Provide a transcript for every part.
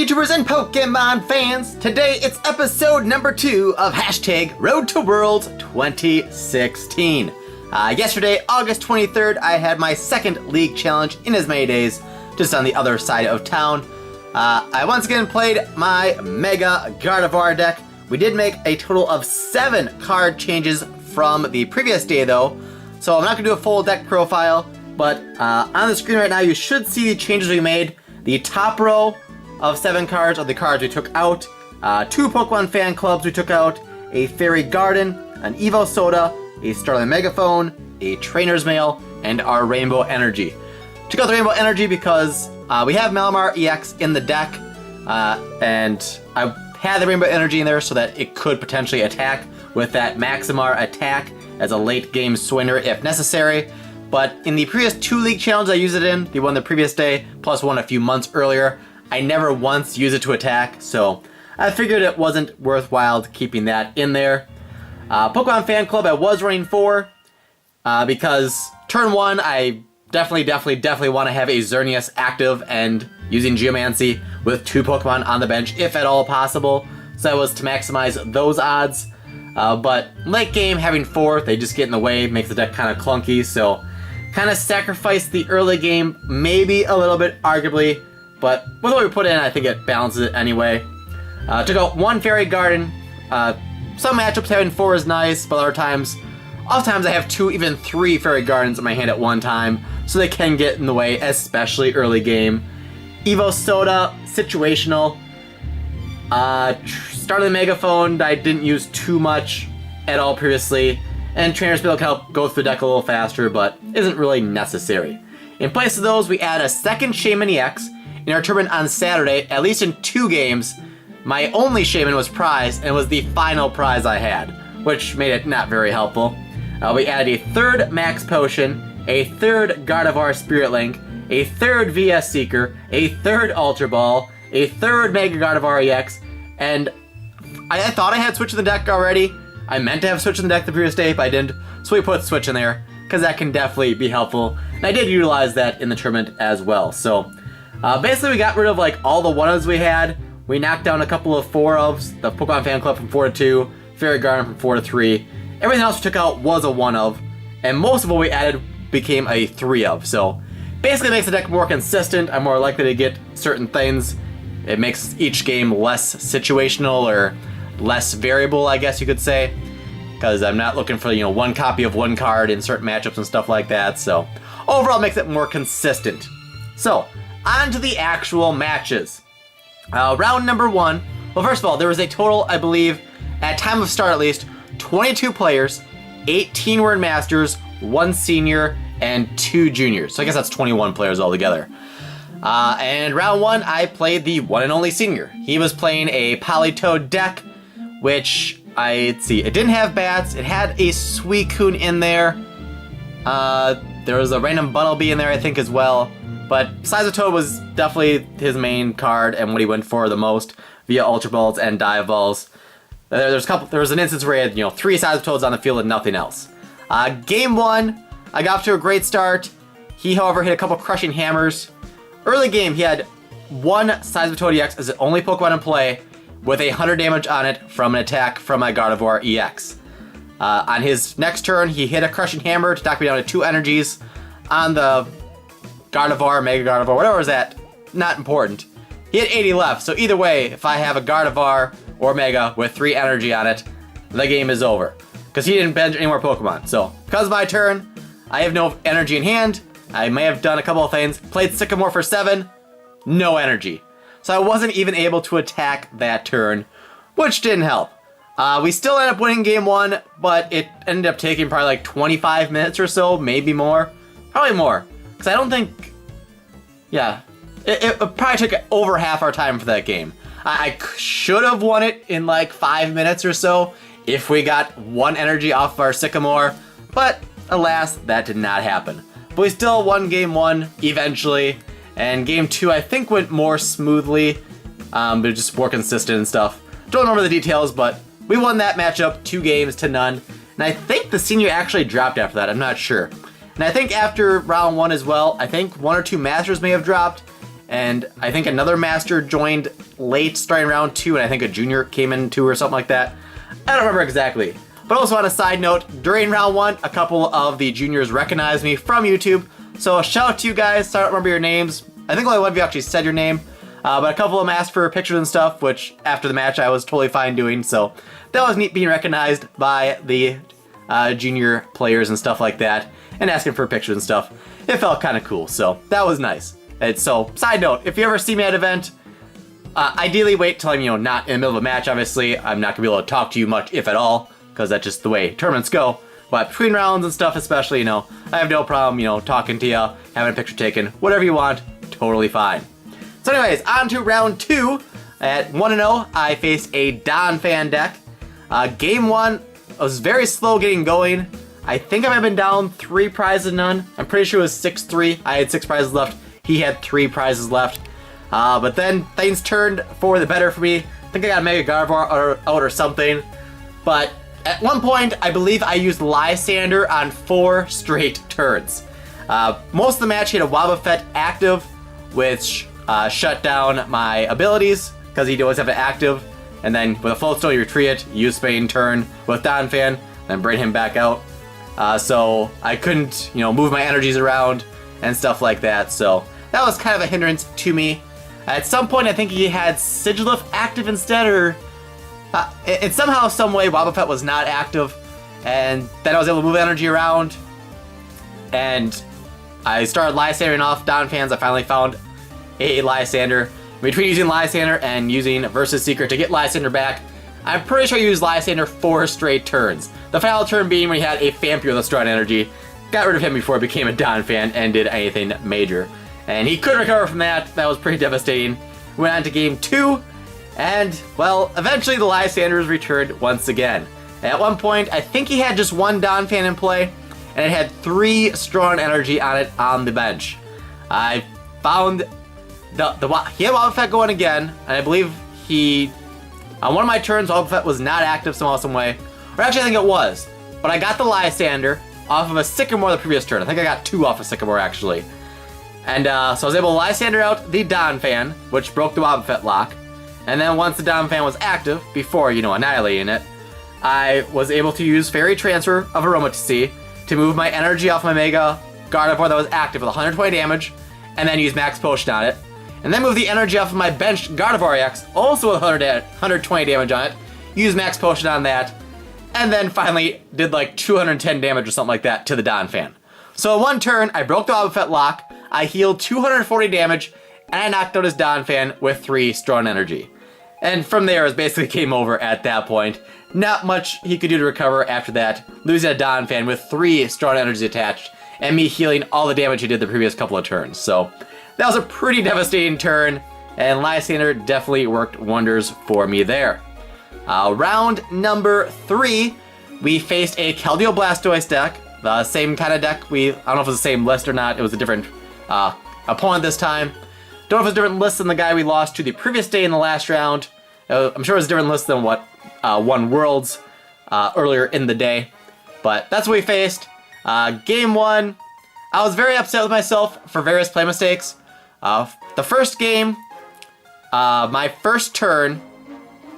YouTubers and Pokemon fans! Today it's episode number 2 of hashtag Road to Worlds 2016. Yesterday, August 23rd, I had my second League challenge in as many days, just on the other side of town. I once again played my Mega Gardevoir deck. We did make a total of 7 card changes from the previous day though, so I'm not going to do a full deck profile, but on the screen right now you should see the changes we made. The top row of 7 cards are the cards we took out, 2 Pokemon fan clubs we took out, a Fairy Garden, an Evo Soda, a Starling Megaphone, a Trainer's Mail, and our Rainbow Energy. Took out the Rainbow Energy because we have Malamar EX in the deck, and I had the Rainbow Energy in there so that it could potentially attack with that Maximar attack as a late game swinner if necessary. But in the previous 2 League challenges I used it in, the one the previous day, plus one a few months earlier, I never once used it to attack, so I figured it wasn't worthwhile keeping that in there. Pokemon Fan Club I was running for, because turn 1 I definitely want to have a Xerneas active and using Geomancy with 2 Pokemon on the bench if at all possible, so that was to maximize those odds. But late game having 4, they just get in the way, makes the deck kind of clunky, so kind of sacrificed the early game, maybe a little bit, arguably, but with what we put in, I think it balances it anyway. Took out 1 Fairy Garden. Some matchups having 4 is nice, but oftentimes I have 2, even 3 Fairy Gardens in my hand at one time, so they can get in the way, especially early game. Evo Soda, situational. Starting the Megaphone, I didn't use too much at all previously, and Trainer's Mail can help go through the deck a little faster, but isn't really necessary. In place of those, we add a second Shaman EX. In our tournament on Saturday, at least in 2 games, my only Shaman was prized, and it was the final prize I had, which made it not very helpful. We added a 3rd Max Potion, a 3rd Gardevoir Spirit Link, a 3rd VS Seeker, a 3rd Ultra Ball, a 3rd Mega Gardevoir EX, and I thought I had Switch in the deck already. I meant to have Switch in the deck the previous day, but I didn't, so we put Switch in there, because that can definitely be helpful, and I did utilize that in the tournament as well. So basically we got rid of like all the 1-ofs we had. We knocked down a couple of 4-ofs, the Pokemon Fan Club from 4 to 2, Fairy Garden from 4 to 3. Everything else we took out was a 1-of, and most of what we added became a 3-of. So basically it makes the deck more consistent. I'm more likely to get certain things. It makes each game less situational or less variable, I guess you could say, because I'm not looking for, one copy of one card in certain matchups and stuff like that. So overall it makes it more consistent. So on to the actual matches. Round number 1. Well, first of all, there was a total, I believe, at time of start at least, 22 players, 18 were in Masters, 1 Senior, and 2 Juniors. So I guess that's 21 players altogether. And round 1, I played the one and only Senior. He was playing a Politoed deck, which, let's see, it didn't have bats, it had a Suicune in there, there was a random Bunnelby in there I think as well, but Sizotoad was definitely his main card and what he went for the most via Ultra Balls and Dive Balls. There was an instance where he had 3 Sizotoads on the field and nothing else. Game 1, I got off to a great start. He, however, hit a couple Crushing Hammers. Early game, he had 1 Sizotoad EX as the only Pokemon in play with 100 damage on it from an attack from my Gardevoir EX. On his next turn, he hit a Crushing Hammer to knock me down to 2 energies. On the Gardevoir, Mega Gardevoir, whatever was that, not important. He had 80 left, so either way, if I have a Gardevoir or Mega with 3 energy on it, the game is over. Because he didn't bench any more Pokemon. So, because of my turn, I have no energy in hand. I may have done a couple of things. Played Sycamore for 7, no energy. So I wasn't even able to attack that turn, which didn't help. We still ended up winning game 1, but it ended up taking probably like 25 minutes or so, maybe more. Probably more. Because I don't think... Yeah. It probably took over half our time for that game. I should have won it in like 5 minutes or so if we got 1 energy off of our Sycamore, but alas, that did not happen. But we still won game 1 eventually, and game 2 I think went more smoothly, but just more consistent and stuff. Don't remember the details, but we won that matchup 2 games to none, and I think the Senior actually dropped after that, I'm not sure. And I think after round 1 as well, I think 1 or 2 Masters may have dropped, and I think another master joined late, starting round 2, and I think a junior came in 2 or something like that. I don't remember exactly. But also on a side note, during round 1, a couple of the juniors recognized me from YouTube. So a shout out to you guys. So I don't remember your names. I think only one of you actually said your name. But a couple of them asked for pictures and stuff, which after the match I was totally fine doing. So that was neat being recognized by the junior players and stuff like that, and asking for pictures and stuff. It felt kind of cool, so that was nice. And so, side note, if you ever see me at an event, ideally wait till I'm, not in the middle of a match, obviously. I'm not going to be able to talk to you much, if at all, because that's just the way tournaments go. But between rounds and stuff especially, I have no problem, talking to you, having a picture taken, whatever you want, totally fine. So anyways, on to round 2. At 1-0, I faced a Donphan deck. Game 1, I was very slow getting going. I think I might have been down 3 prizes to none. I'm pretty sure it was 6-3. I had 6 prizes left. He had 3 prizes left. But then things turned for the better for me. I think I got a Mega Gardevoir out or something. But at one point, I believe I used Lysander on 4 straight turns. Most of the match, he had a Wobbuffet active, which shut down my abilities, because he'd always have it active. And then with a Float Stone, you retreat it, use Spain turn with Donphan, then bring him back out. So I couldn't, move my energies around and stuff like that. So that was kind of a hindrance to me. At some point, I think he had Sigilif active instead, or in somehow, some way, Wobbuffet was not active. And then I was able to move energy around. And I started Lysandering off Donphans. I finally found a Lysander. Between using Lysander and using Versus Secret to get Lysander back, I'm pretty sure I used Lysander 4 straight turns. The final turn being when he had a Fampy with a strong energy. Got rid of him before it became a Donphan and did anything major. And he couldn't recover from that. That was pretty devastating. Went on to game 2, and, well, eventually the Lysanders returned once again. At one point, I think he had just 1 Donphan in play, and it had 3 strong energy on it on the bench. I found he had Wobbuffet going again, and I believe on one of my turns, Wobbuffet was not active somehow, some way. Or actually, I think it was. But I got the Lysander off of a Sycamore the previous turn. I think I got 2 off of Sycamore, actually. And so I was able to Lysander out the Donphan, which broke the Wobbuffet lock. And then once the Donphan was active, before, annihilating it, I was able to use Fairy Transfer of Aromatisse to move my energy off my Mega Gardevoir that was active with 120 damage, and then use Max Potion on it. And then move the energy off of my benched Gardevoir EX, also with 120 damage on it, use Max Potion on that, and then finally did like 210 damage or something like that to the Donphan. So in one turn, I broke the Wobbuffet lock, I healed 240 damage, and I knocked out his Donphan with 3 strong energy. And from there, it was basically game over at that point. Not much he could do to recover after that, losing a Donphan with 3 strong energies attached, and me healing all the damage he did the previous couple of turns. So that was a pretty devastating turn, and Lysander definitely worked wonders for me there. Round number 3, we faced a Keldeo Blastoise deck. The same kind of deck. I don't know if it was the same list or not. It was a different opponent this time. Don't know if it was a different list than the guy we lost to the previous day in the last round. I'm sure it was a different list than what won Worlds earlier in the day. But that's what we faced. Game 1, I was very upset with myself for various play mistakes. The first game, my first turn,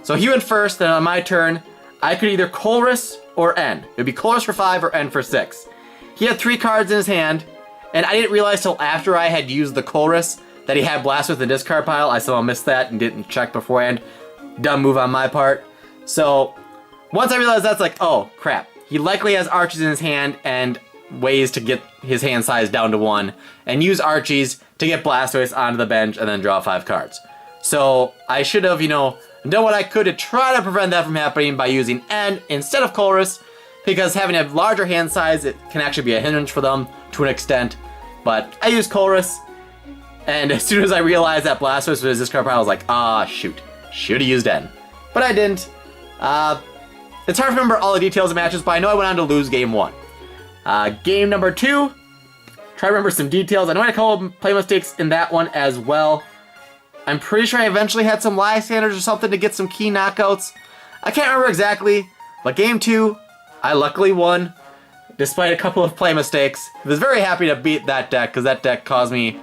so he went first, then on my turn, I could either Colress or N. It would be Colress for 5 or N for 6. He had 3 cards in his hand, and I didn't realize till after I had used the Colress that he had Blastoise in the discard pile. I somehow missed that and didn't check beforehand. Dumb move on my part. So once I realized that's like, oh crap, he likely has Archies in his hand and ways to get his hand size down to 1 and use Archies to get Blastoise onto the bench and then draw 5 cards. So I should have, done what I could to try to prevent that from happening by using N instead of Colress, because having a larger hand size, it can actually be a hindrance for them to an extent. But I used Colress, and as soon as I realized that Blastoise was his discard pile, I was like, shoot, should have used N. But I didn't. It's hard to remember all the details of matches, but I know I went on to lose game 1. Game number 2, try to remember some details. I know I had a couple of play mistakes in that one as well. I'm pretty sure I eventually had some Lysanders or something to get some key knockouts. I can't remember exactly, but game 2, I luckily won, despite a couple of play mistakes. I was very happy to beat that deck, because that deck caused me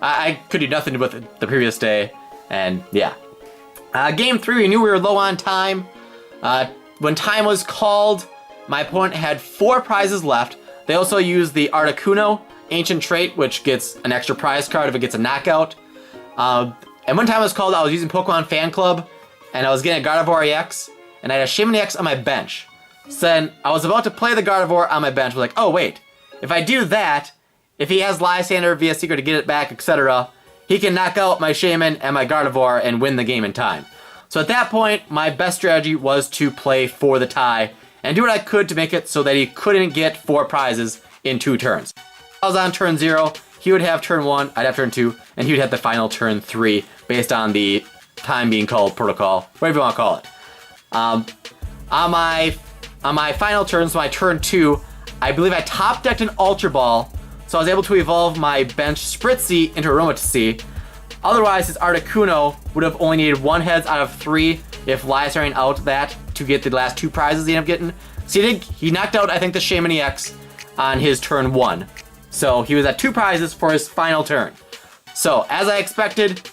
I could do nothing with it the previous day, and yeah. Game 3, we knew we were low on time. When time was called, my opponent had 4 prizes left. They also used the Articuno Ancient Trait, which gets an extra prize card if it gets a knockout. And when time was called, I was using Pokemon Fan Club, and I was getting a Gardevoir EX, and I had a Shaman EX on my bench. So then I was about to play the Gardevoir on my bench. I was like, oh wait, if I do that, if he has Lysander via Secret to get it back, etc., he can knock out my Shaman and my Gardevoir and win the game in time. So at that point, my best strategy was to play for the tie and do what I could to make it so that he couldn't get 4 prizes in 2 turns. I was on turn 0, he would have turn 1, I'd have turn 2, and he would have the final turn 3 based on the time being called protocol, whatever you want to call it. On my final turn, so my turn 2, I believe I top decked an Ultra Ball, so I was able to evolve my bench Spritzy into Aromatisse. Otherwise, his Articuno would have only needed 1 heads out of 3 if Lysander out that to get the last 2 prizes he ended up getting. So he knocked out, I think, the Shaman EX on his turn 1. So he was at 2 prizes for his final turn. So, as I expected,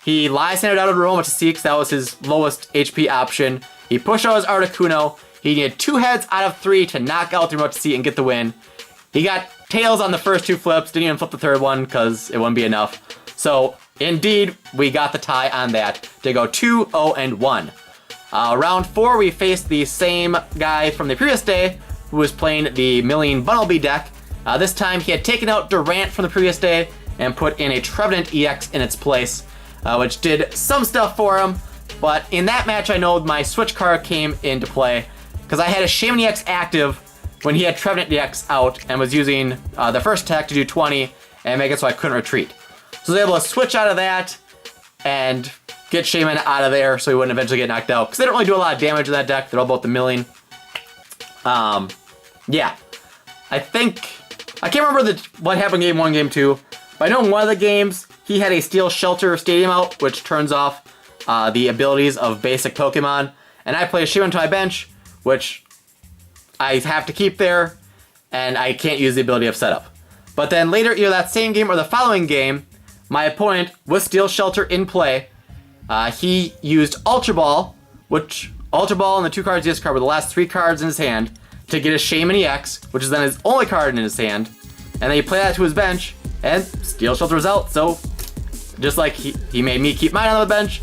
he Lysandered out of Aromatisse because that was his lowest HP option. He pushed out his Articuno. He needed 2 heads out of 3 to knock out the Aromatisse and get the win. He got tails on the first 2 flips, didn't even flip the third one because it wouldn't be enough. So, indeed, we got the tie on that to go 2-0-1. Round 4, we faced the same guy from the previous day who was playing the Million Bunnelby deck. This time, he had taken out Durant from the previous day and put in a Trevenant EX in its place, which did some stuff for him. But in that match, I know my switch card came into play because I had a Shaman EX active when he had Trevenant EX out and was using the first attack to do 20 and make it so I couldn't retreat. So I was able to switch out of that and get Shaman out of there so he wouldn't eventually get knocked out. Because they don't really do a lot of damage in that deck. They're all about the milling. Yeah. I can't remember what happened in Game 1, Game 2. But I know in one of the games, he had a Steel Shelter Stadium out, which turns off the abilities of basic Pokemon. And I play a Shaman to my bench, which I have to keep there, and I can't use the ability of setup. But then later, either that same game or the following game, my opponent, with Steel Shelter in play, he used Ultra Ball, which Ultra Ball and the 2 cards he discarded were the last 3 cards in his hand, to get a Shaman EX, which is then his only card in his hand. And then he played that to his bench, and Steel Shelter was out, so just like he made me keep mine on the bench,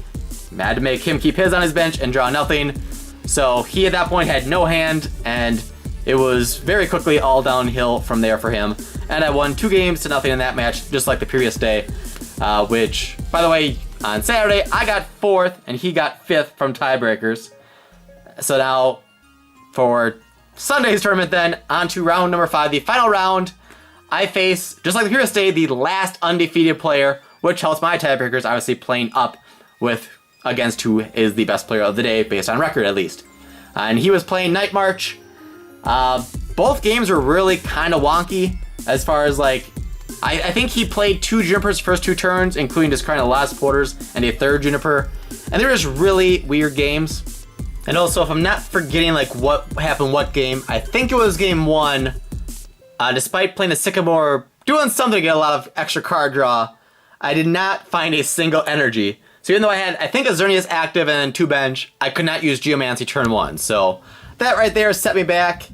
I had to make him keep his on his bench and draw nothing. So he at that point had no hand, and it was very quickly all downhill from there for him. And I won 2-0 in that match, just like the previous day, which, by the way, on Saturday, I got 4th, and he got 5th from tiebreakers. So now, for Sunday's tournament then, on to round number 5, the final round. I face, just like the previous day, the last undefeated player, which helps my tiebreakers obviously playing up with against who is the best player of the day, based on record at least. And he was playing Night March. Both games were really kind of wonky, as far as like, I think he played 2 Junipers first 2 turns, including discarding the last Porters and a 3rd Juniper. And they were just really weird games. And also, if I'm not forgetting like what happened what game, I think it was game 1. Despite playing the Sycamore, doing something to get a lot of extra card draw, I did not find a single energy. So even though I had, I think, a Xerneas active and then 2 bench, I could not use Geomancy turn 1. So that right there set me back.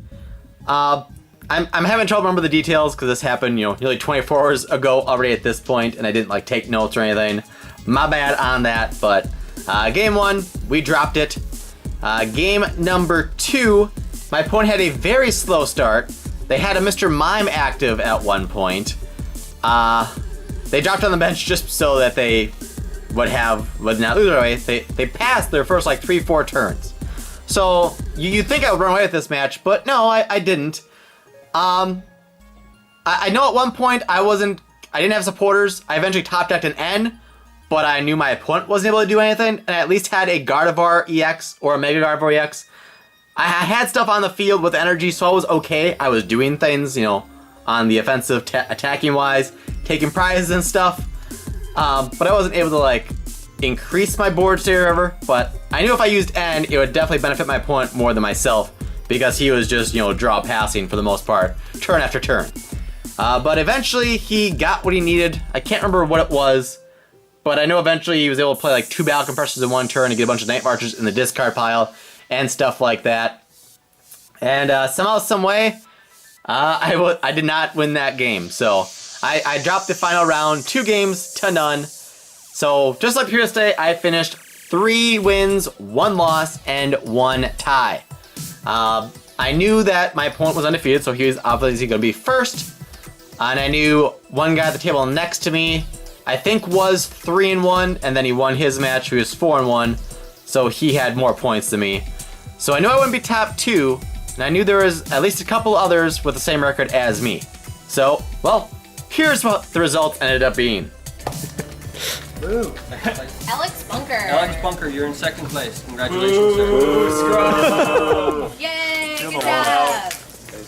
I'm having trouble remember the details because this happened, nearly 24 hours ago already at this point, and I didn't like take notes or anything. My bad on that, but game 1, we dropped it. Game number 2, my opponent had a very slow start. They had a Mr. Mime active at one point. They dropped on the bench just so that they would not lose their way. They passed their first like 3-4 turns. So you'd think I would run away with this match, but no, I didn't. I know at one point I didn't have supporters. I eventually top decked an N, but I knew my opponent wasn't able to do anything, and I at least had a Gardevoir EX or a Mega Gardevoir EX. I had stuff on the field with energy, so I was okay. I was doing things, on the offensive, attacking wise, taking prizes and stuff. But I wasn't able to like increase my board state or whatever. But I knew if I used N, it would definitely benefit my opponent more than myself, because he was just draw passing for the most part, turn after turn. But eventually he got what he needed. I can't remember what it was, but I know eventually he was able to play like 2 Battle Compressors in one turn and get a bunch of Night Marchers in the discard pile and stuff like that. And somehow, some way, I did not win that game. So I dropped the final round 2 games to none. So just like previous day, I finished 3 wins, 1 loss, and 1 tie. I knew that my opponent was undefeated, so he was obviously going to be first. And I knew one guy at the table next to me, I think, was 3-1, and then he won his match. He was 4-1, so he had more points than me. So I knew I wouldn't be top 2, and I knew there was at least a couple others with the same record as me. So, well, here's what the result ended up being. Ooh. Alex Bunker. Alex Bunker, you're in 2nd place. Congratulations, sir. Yay! Good job.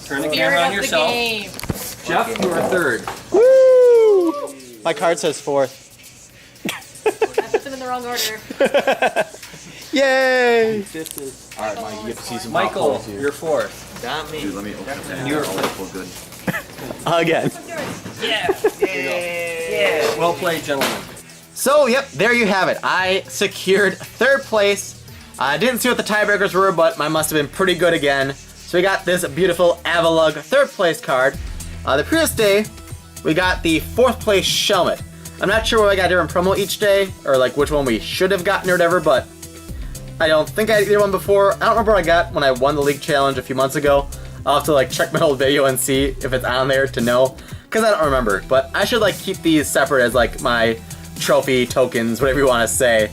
Turn the camera on yourself. Game. Jeff, you are 3rd. Woo! My card says 4th. I put them in the wrong order. Yay! 5th is. Alright, Mike, you get to see some Michael, popcorn here. you're 4th. Not me. Dude, let me open up that. You're feel good. Again. Yeah. Yeah. Well played, gentlemen. So, yep, there you have it. I secured 3rd place. I didn't see what the tiebreakers were, but mine must have been pretty good again. So we got this beautiful Avalugg 3rd place card. The previous day, we got the 4th place Shelmet. I'm not sure what I got different promo each day, or like which one we should have gotten or whatever, but I don't think I had either one before. I don't remember what I got when I won the League Challenge a few months ago. I'll have to like check my old video and see if it's on there to know, because I don't remember. But I should like keep these separate as like my trophy tokens, whatever you want to say,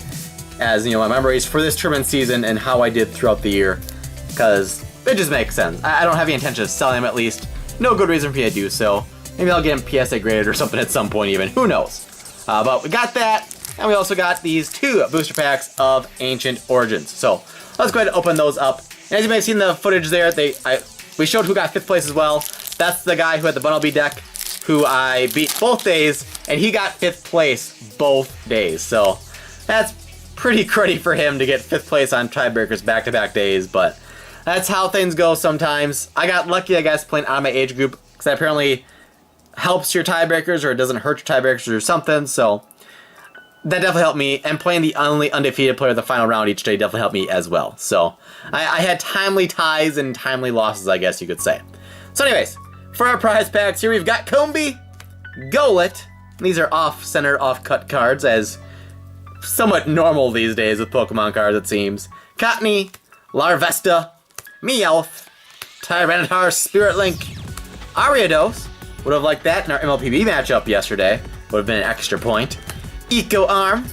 as, you know, my memories for this tournament season and how I did throughout the year, because it just makes sense. I don't have the intention of selling them, at least. No good reason for me to do so. Maybe I'll get them PSA graded or something at some point even. Who knows? But we got that, and we also got these 2 booster packs of Ancient Origins. So let's go ahead and open those up. And as you may have seen the footage there, we showed who got 5th place as well. That's the guy who had the Bundle B deck, who I beat both days, and he got 5th place both days. So that's pretty cruddy for him to get 5th place on tiebreakers back-to-back days, but that's how things go sometimes. I got lucky, I guess, playing out of my age group, because that apparently helps your tiebreakers, or it doesn't hurt your tiebreakers or something, so that definitely helped me, and playing the only undefeated player of the final round each day definitely helped me as well. So I had timely ties and timely losses, I guess you could say. So anyways, for our prize packs here, we've got Combee, Golett. These are off-center, off-cut cards, as somewhat normal these days with Pokemon cards, it seems. Cottonee, Larvesta, Meowth, Tyranitar, Spirit Link, Ariados. Would have liked that in our MLPB matchup yesterday. Would have been an extra point. Eco Arm,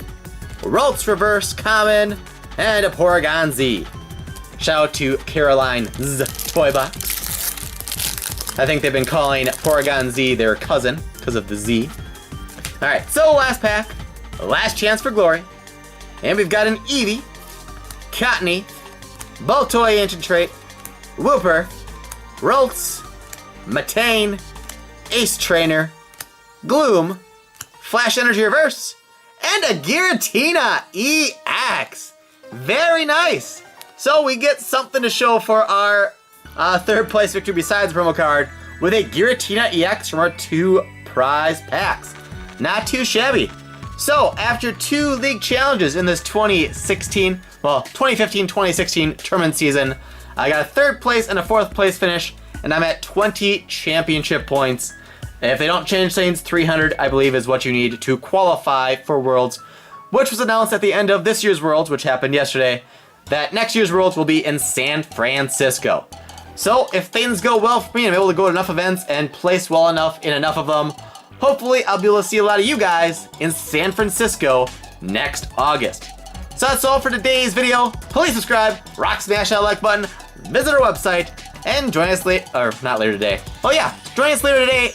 Ralts Reverse Common, and a Porygon Z. Shout out to Caroline's Toy Box. I think they've been calling Porygon Z their cousin because of the Z. Alright, so last pack, last chance for glory. And we've got an Eevee, Cottonee, Baltoy Ancient Trait, Wooper, Ralts, Matane, Ace Trainer, Gloom, Flash Energy Reverse, and a Giratina EX. Very nice. So we get something to show for our 3rd place victory besides the promo card with a Giratina EX from our 2 prize packs. Not too shabby. So after 2 league challenges in this 2015-2016 tournament season, I got a 3rd place and a 4th place finish, and I'm at 20 championship points. If they don't change things, 300, I believe, is what you need to qualify for Worlds, which was announced at the end of this year's Worlds, which happened yesterday, that next year's Worlds will be in San Francisco. So if things go well for me and I'm able to go to enough events and place well enough in enough of them, hopefully I'll be able to see a lot of you guys in San Francisco next August. So that's all for today's video. Please subscribe, rock smash that like button, visit our website, and join us later, or not later today. Oh yeah, join us later today,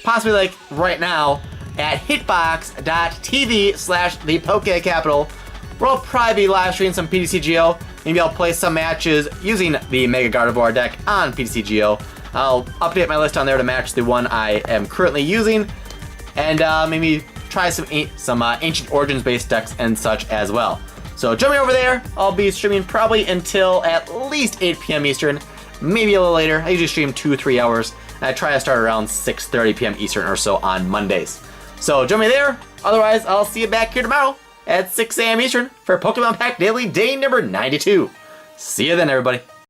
possibly like right now, at hitbox.tv/thepokecapital, where I'll probably be live streaming some PTCGO. Maybe I'll play some matches using the Mega Gardevoir deck on PTCGO. I'll update my list on there to match the one I am currently using, and maybe try some Ancient Origins based decks and such as well. So join me over there. I'll be streaming probably until at least 8 p.m. Eastern, maybe a little later. I usually stream 2-3 hours And I try to start around 6:30 p.m. Eastern or so on Mondays. So join me there. Otherwise, I'll see you back here tomorrow at 6 a.m. Eastern for Pokemon Pack Daily Day number 92. See you then, everybody.